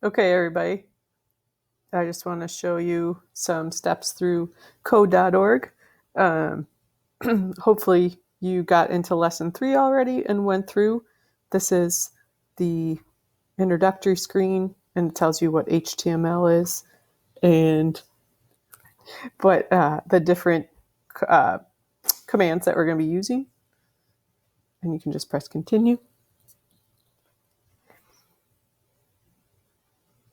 Okay, everybody. I just want to show you some steps through code.org. Hopefully you got into lesson 3 already and went through. This is the introductory screen, and it tells you what HTML is and what the different commands that we're going to be using. And you can just press continue.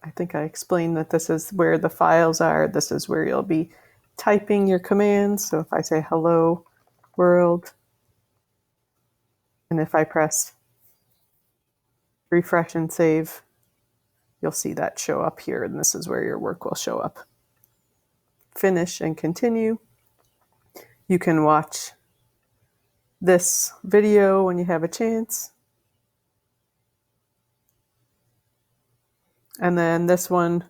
I think I explained that this is where the files are. This is where you'll be typing your commands. So if I say hello world, and if I press refresh and save, you'll see that show up here, and this is where your work will show up. Finish and continue. You can watch this video when you have a chance. And then this one,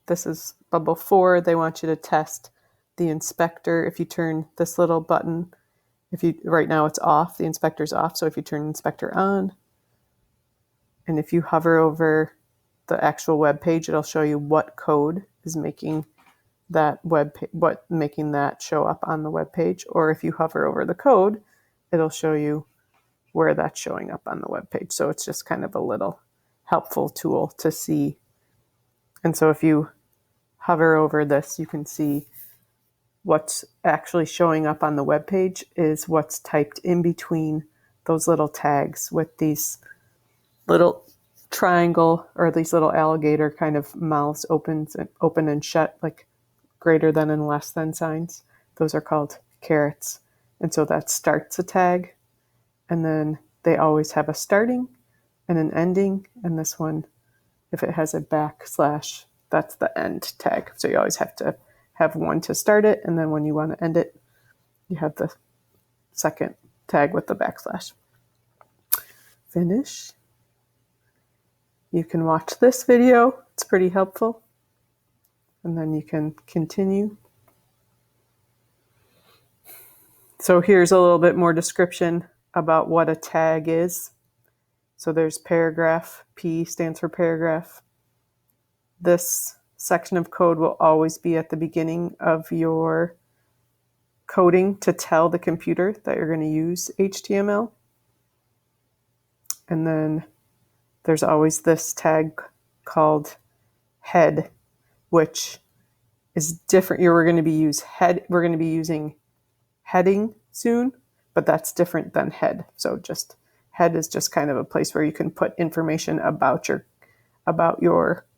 this is bubble 4. They want you to test the inspector. If you turn this little button, right now it's off, the inspector's off. So if you turn inspector on, and if you hover over the actual web page, it'll show you what code is making that making that show up on the web page. Or if you hover over the code, it'll show you where that's showing up on the web page. So it's just kind of a little helpful tool to see. And so if you hover over this, you can see what's actually showing up on the web page is what's typed in between those little tags with these little triangle or these little alligator kind of mouths open and shut, like greater than and less than signs. Those are called carets. And so that starts a tag. And then they always have a starting and an ending. And this one, if it has a backslash, that's the end tag. So you always have to have one to start it. And then when you want to end it, you have the second tag with the backslash. Finish. You can watch this video. It's pretty helpful. And then you can continue. So here's a little bit more description about what a tag is. So there's paragraph. P stands for paragraph. This section of code will always be at the beginning of your coding to tell the computer that you're going to use HTML. And then there's always this tag called head, which is different. We're going to be using heading soon, but that's different than head. So just head is just kind of a place where you can put information about your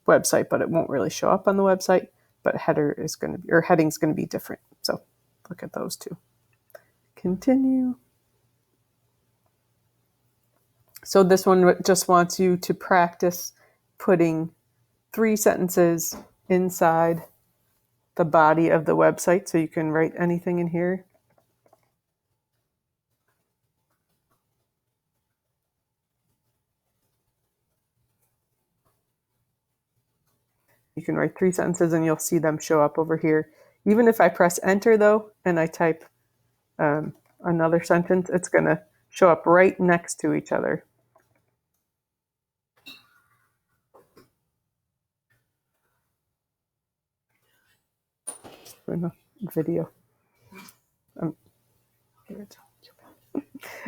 website, but it won't really show up on the website. But heading is going to be different. So look at those two. Continue. So this one just wants you to practice putting 3 sentences inside the body of the website. So you can write anything in here. You can write 3 sentences and you'll see them show up over here. Even if I press enter though, and I type another sentence, it's going to show up right next to each other. Video.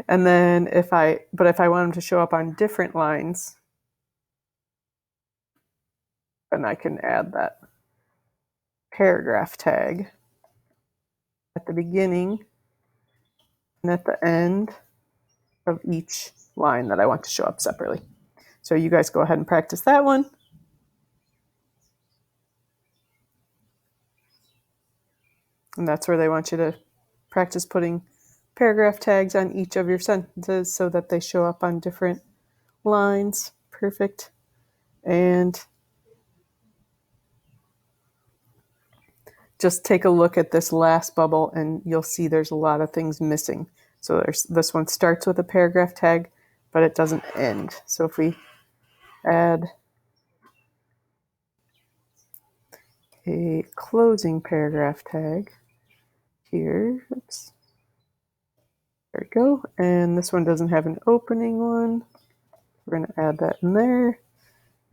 And then if I want them to show up on different lines, then I can add that paragraph tag at the beginning and at the end of each line that I want to show up separately. So you guys go ahead and practice that one. And that's where they want you to practice putting paragraph tags on each of your sentences so that they show up on different lines. Perfect. And just take a look at this last bubble and you'll see there's a lot of things missing. So this one starts with a paragraph tag, but it doesn't end. So if we add a closing paragraph tag here, oops, there we go. And this one doesn't have an opening one. We're going to add that in there.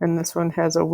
And this one has a weird